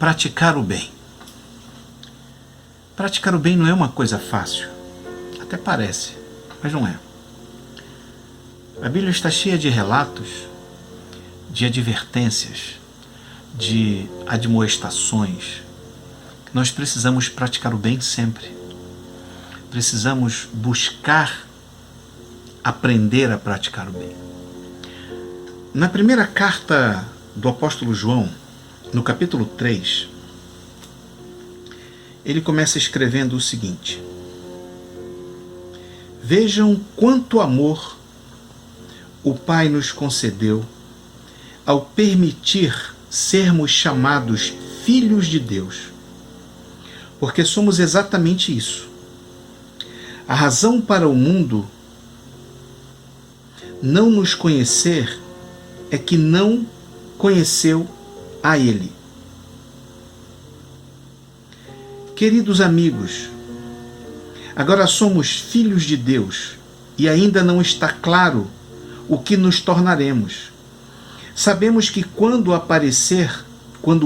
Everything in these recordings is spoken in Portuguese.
praticar o bem. Praticar o bem não é uma coisa fácil. Até parece, mas não é. A Bíblia está cheia de relatos, de advertências, de admoestações. Nós precisamos praticar o bem sempre. Precisamos buscar aprender a praticar o bem. Na primeira carta do apóstolo João, no capítulo 3, ele começa escrevendo o seguinte: vejam quanto amor o Pai nos concedeu ao permitir sermos chamados filhos de Deus, porque somos exatamente isso. A razão para o mundo não nos conhecer é que não conheceu a Ele. Queridos amigos, agora somos filhos de Deus e ainda não está claro o que nos tornaremos. Sabemos que quando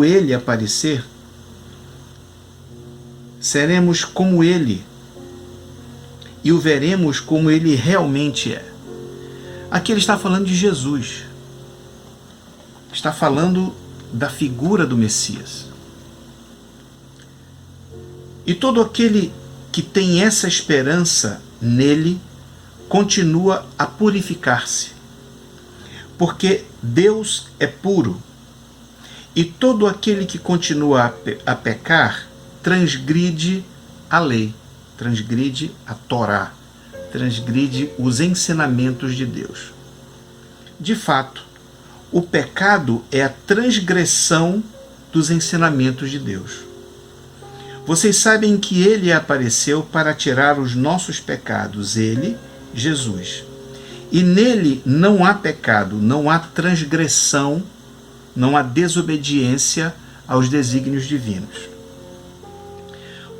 Ele aparecer, seremos como Ele e o veremos como Ele realmente é. Aqui ele está falando de Jesus. Está falando da figura do Messias. E todo aquele que tem essa esperança nele continua a purificar-se, porque Deus é puro, e todo aquele que continua a pecar transgride a lei, transgride a Torá, transgride os ensinamentos de Deus. De fato, o pecado é a transgressão dos ensinamentos de Deus. Vocês sabem que Ele apareceu para tirar os nossos pecados, Ele, Jesus. E nele não há pecado, não há transgressão, não há desobediência aos desígnios divinos.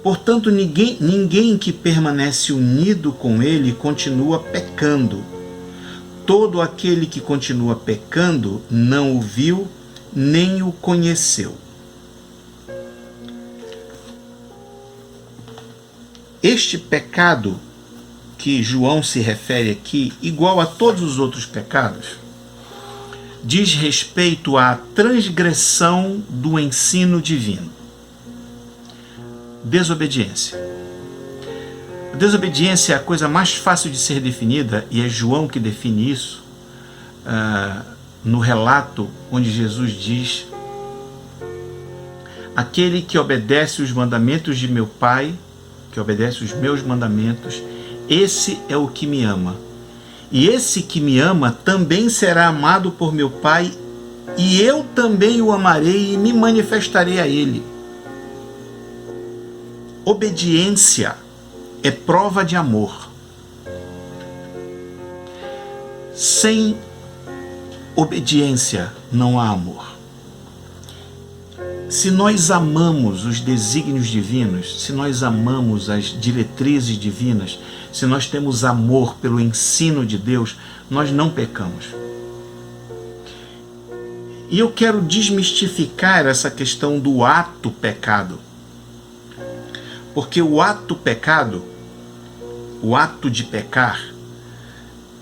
Portanto, ninguém que permanece unido com Ele continua pecando. Todo aquele que continua pecando não o viu nem o conheceu. Este pecado que João se refere aqui, igual a todos os outros pecados, diz respeito à transgressão do ensino divino. Desobediência. A desobediência é a coisa mais fácil de ser definida, e é João que define isso, no relato onde Jesus diz: aquele que obedece os mandamentos de meu Pai, que obedece os meus mandamentos, esse é o que me ama. E esse que me ama também será amado por meu Pai, e eu também o amarei e me manifestarei a ele. Obediência é prova de amor. Sem obediência não há amor. Se nós amamos os desígnios divinos, se nós amamos as diretrizes divinas, se nós temos amor pelo ensino de Deus, nós não pecamos. E eu quero desmistificar essa questão do ato pecado. Porque o ato pecado, o ato de pecar,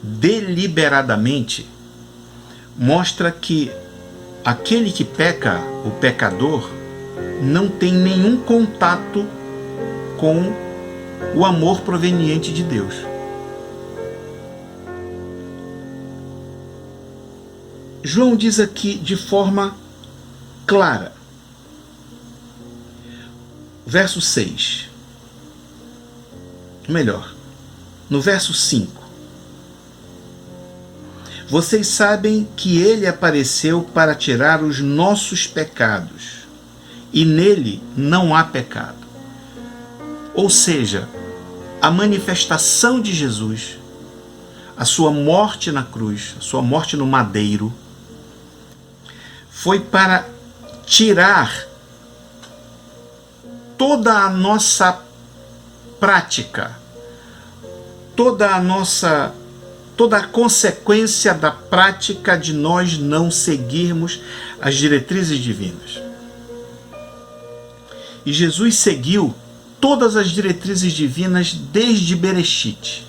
deliberadamente, mostra que aquele que peca, o pecador, não tem nenhum contato com o amor proveniente de Deus. João diz aqui de forma clara, verso 6, melhor, no verso 5. Vocês sabem que Ele apareceu para tirar os nossos pecados, e nele não há pecado. Ou seja, a manifestação de Jesus, a sua morte na cruz, a sua morte no madeiro, foi para tirar toda a nossa prática, toda a consequência da prática de nós não seguirmos as diretrizes divinas. E Jesus seguiu todas as diretrizes divinas desde Bereshit.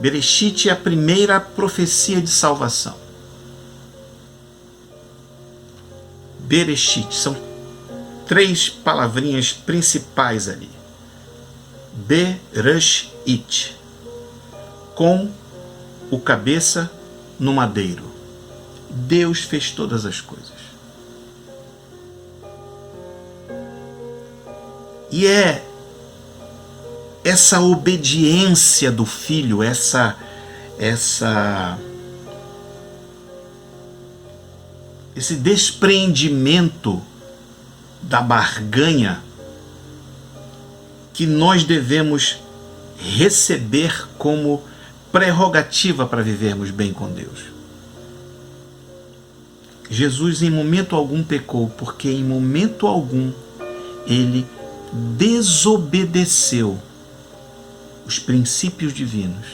Bereshit é a primeira profecia de salvação. Bereshit, são 3 palavrinhas principais ali. Bereshit, com o cabeça no madeiro. Deus fez todas as coisas. E é essa obediência do Filho, esse despreendimento da barganha que nós devemos receber como prerrogativa para vivermos bem com Deus. Jesus em momento algum pecou, porque em momento algum ele desobedeceu os princípios divinos.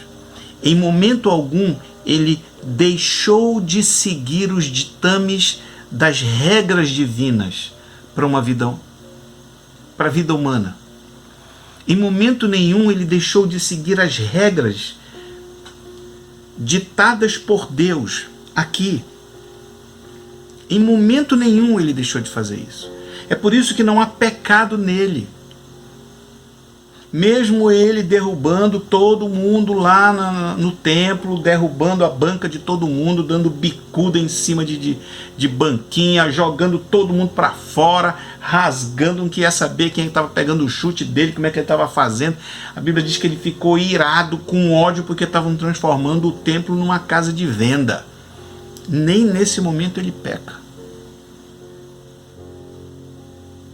Em momento algum ele deixou de seguir os ditames das regras divinas para a vida humana. Em momento nenhum ele deixou de seguir as regras ditadas por Deus aqui. Em momento nenhum ele deixou de fazer isso. É por isso que não há pecado nele. Mesmo ele derrubando todo mundo lá no templo, derrubando a banca de todo mundo, dando bicuda em cima de banquinha, jogando todo mundo para fora, rasgando, não queria saber quem estava pegando o chute dele, como é que ele estava fazendo. A Bíblia diz que ele ficou irado, com ódio, porque estavam transformando o templo numa casa de venda. Nem nesse momento ele peca.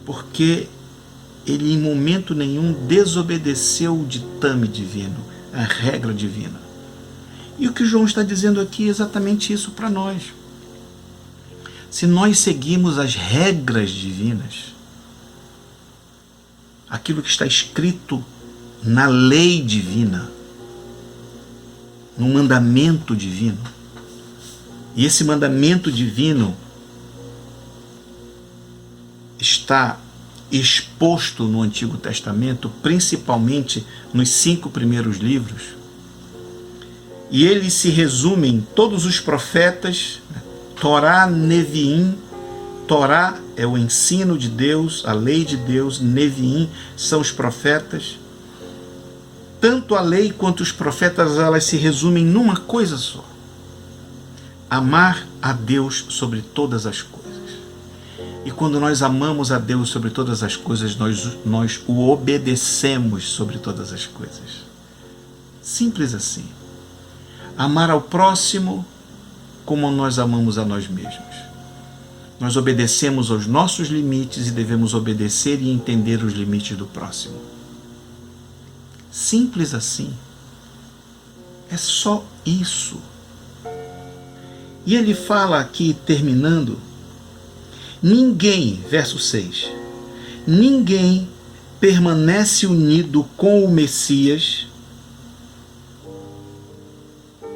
Porque ele em momento nenhum desobedeceu o ditame divino, a regra divina. E o que João está dizendo aqui é exatamente isso para nós. Se nós seguirmos as regras divinas, aquilo que está escrito na lei divina, no mandamento divino, e esse mandamento divino está exposto no Antigo Testamento, principalmente nos 5 primeiros livros, e eles se resumem em todos os profetas, Torá, Neviim. Torá é o ensino de Deus, a lei de Deus, Neviim são os profetas. Tanto a lei quanto os profetas, elas se resumem numa coisa só: amar a Deus sobre todas as coisas. E quando nós amamos a Deus sobre todas as coisas, nós o obedecemos sobre todas as coisas. Simples assim. Amar ao próximo como nós amamos a nós mesmos. Nós obedecemos aos nossos limites e devemos obedecer e entender os limites do próximo. Simples assim. É só isso. E ele fala aqui, terminando, ninguém, verso 6, ninguém permanece unido com o Messias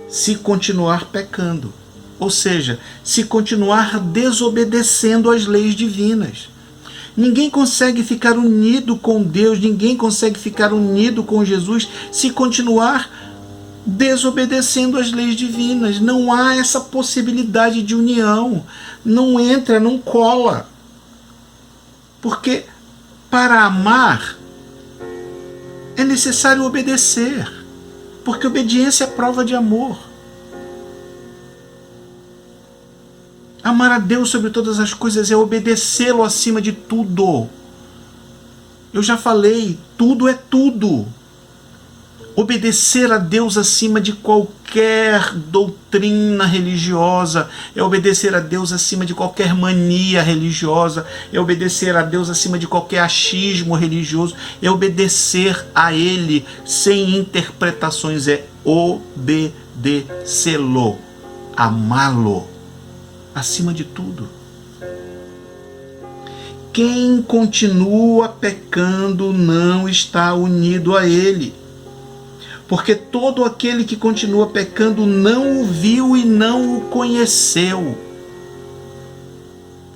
se continuar pecando. Ou seja, se continuar desobedecendo às leis divinas. Ninguém consegue ficar unido com Deus, ninguém consegue ficar unido com Jesus se continuar desobedecendo às leis divinas. Não há essa possibilidade de união. Não entra, não cola. Porque para amar é necessário obedecer. Porque obediência é prova de amor. Amar a Deus sobre todas as coisas é obedecê-lo acima de tudo. Eu já falei, tudo é tudo. Obedecer a Deus acima de qualquer doutrina religiosa, é obedecer a Deus acima de qualquer mania religiosa, é obedecer a Deus acima de qualquer achismo religioso, é obedecer a Ele sem interpretações, é obedecê-lo, amá-lo acima de tudo. Quem continua pecando não está unido a Ele. Porque todo aquele que continua pecando não o viu e não o conheceu.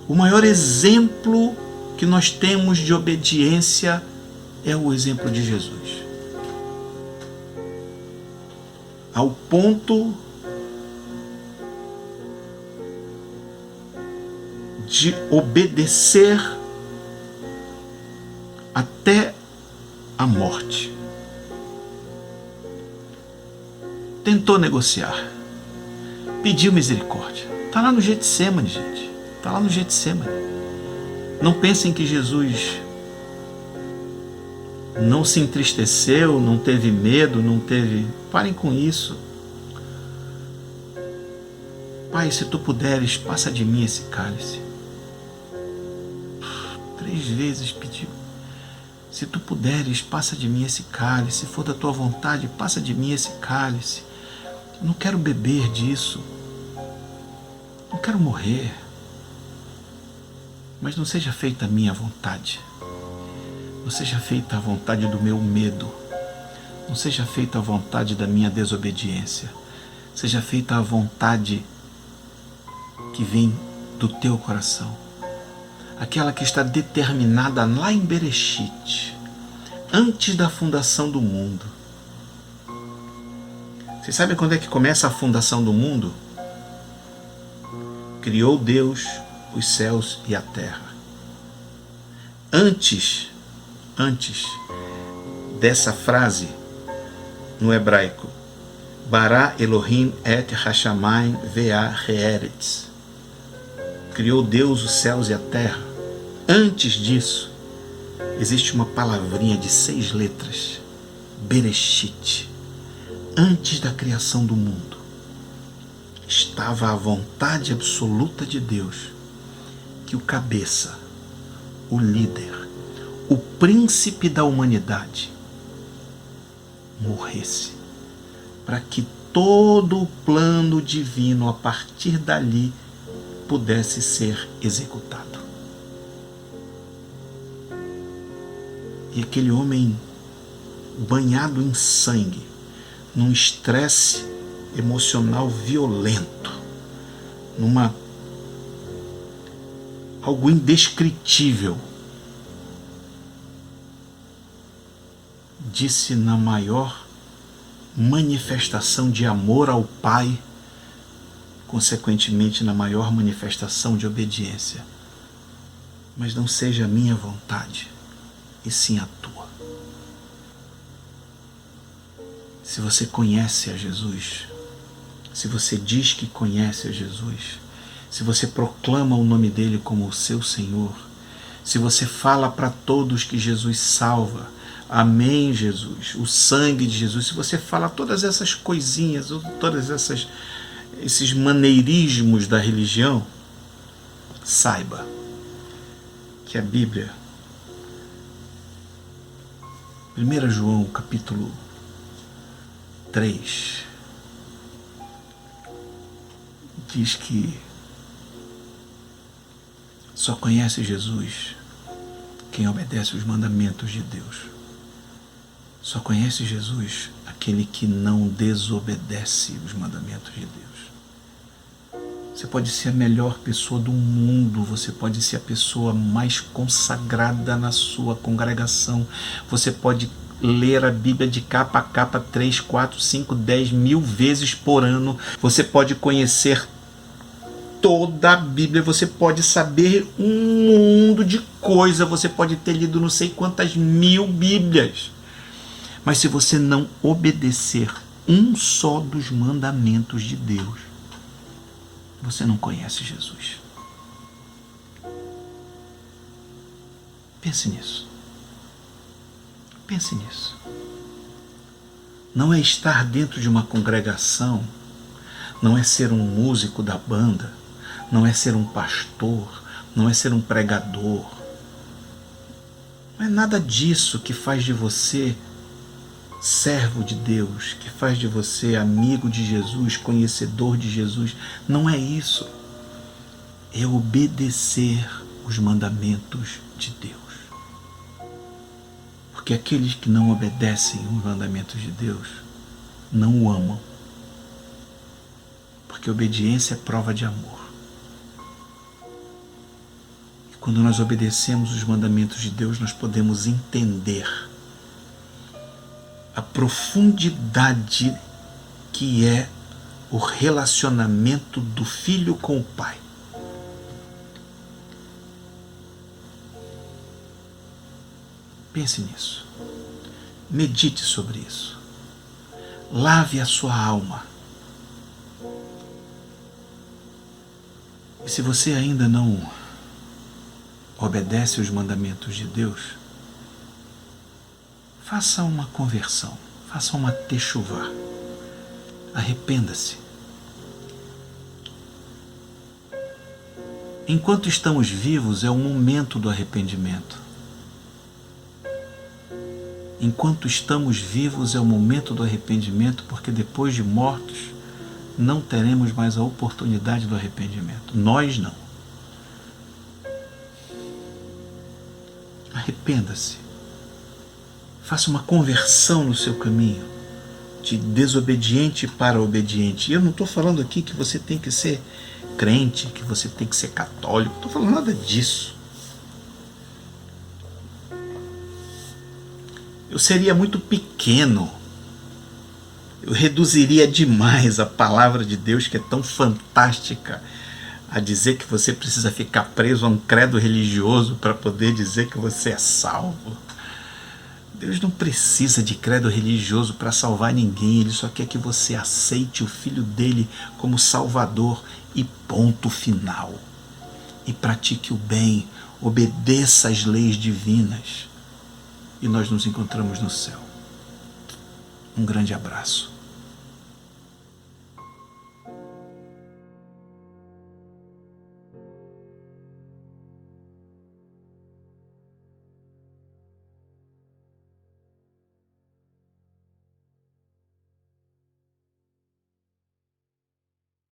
O maior exemplo que nós temos de obediência é o exemplo de Jesus. Ao ponto de obedecer até a morte. Tentou negociar, pediu misericórdia. Está lá no Getsemane, gente. Está lá no Getsemane. Não pensem que Jesus não se entristeceu, não teve medo, não teve... Parem com isso. Pai, se tu puderes, passa de mim esse cálice. 3 vezes pediu. Se tu puderes, passa de mim esse cálice. Se for da tua vontade, passa de mim esse cálice. Eu não quero beber disso. Não quero morrer. Mas não seja feita a minha vontade. Não seja feita a vontade do meu medo. Não seja feita a vontade da minha desobediência. Seja feita a vontade que vem do teu coração. Aquela que está determinada lá em Bereshit, antes da fundação do mundo. Vocês sabem quando é que começa a fundação do mundo? Criou Deus os céus e a terra. Antes dessa frase no hebraico, Bara Elohim et Hashamayim ve'aretz, criou Deus os céus e a terra. Antes disso, existe uma palavrinha de 6 letras, Bereshit. Antes da criação do mundo, estava a vontade absoluta de Deus que o cabeça, o líder, o príncipe da humanidade morresse, para que todo o plano divino a partir dali pudesse ser executado. E aquele homem banhado em sangue, num estresse emocional violento, algo indescritível, disse na maior manifestação de amor ao Pai, consequentemente na maior manifestação de obediência: mas não seja a minha vontade, e sim a tua. Se você conhece a Jesus, se você diz que conhece a Jesus, se você proclama o nome dele como o seu Senhor, se você fala para todos que Jesus salva, amém Jesus, o sangue de Jesus, se você fala todas essas coisinhas, todas esses maneirismos da religião, saiba que a Bíblia, 1 João capítulo 3, diz que só conhece Jesus quem obedece os mandamentos de Deus. Só conhece Jesus aquele que não desobedece os mandamentos de Deus. Você pode ser a melhor pessoa do mundo, você pode ser a pessoa mais consagrada na sua congregação, você pode ler a Bíblia de capa a capa 3, 4, 5, 10 mil vezes por ano, você pode conhecer toda a Bíblia, você pode saber um mundo de coisa, você pode ter lido não sei quantas mil Bíblias, mas se você não obedecer um só dos mandamentos de Deus, você não conhece Jesus. Pense nisso. Pense nisso. Não é estar dentro de uma congregação, não é ser um músico da banda, não é ser um pastor, não é ser um pregador. Não é nada disso que faz de você servo de Deus, que faz de você amigo de Jesus, conhecedor de Jesus. Não é isso. É obedecer os mandamentos de Deus. Porque aqueles que não obedecem os mandamentos de Deus não o amam. Porque obediência é prova de amor. Quando nós obedecemos os mandamentos de Deus, nós podemos entender a profundidade que é o relacionamento do filho com o pai. Pense nisso. Medite sobre isso. Lave a sua alma. E se você ainda não obedece os mandamentos de Deus, faça uma conversão, faça uma techuvá. Arrependa-se. Enquanto estamos vivos, é o momento do arrependimento. Enquanto estamos vivos, é o momento do arrependimento, porque depois de mortos, não teremos mais a oportunidade do arrependimento. Nós não. Arrependa-se. Faça uma conversão no seu caminho, de desobediente para obediente. E eu não estou falando aqui que você tem que ser crente, que você tem que ser católico. Não estou falando nada disso. Eu seria muito pequeno. Eu reduziria demais a palavra de Deus, que é tão fantástica, a dizer que você precisa ficar preso a um credo religioso para poder dizer que você é salvo. Deus não precisa de credo religioso para salvar ninguém. Ele só quer que você aceite o Filho dele como Salvador e ponto final. E pratique o bem, obedeça às leis divinas. E nós nos encontramos no céu. Um grande abraço.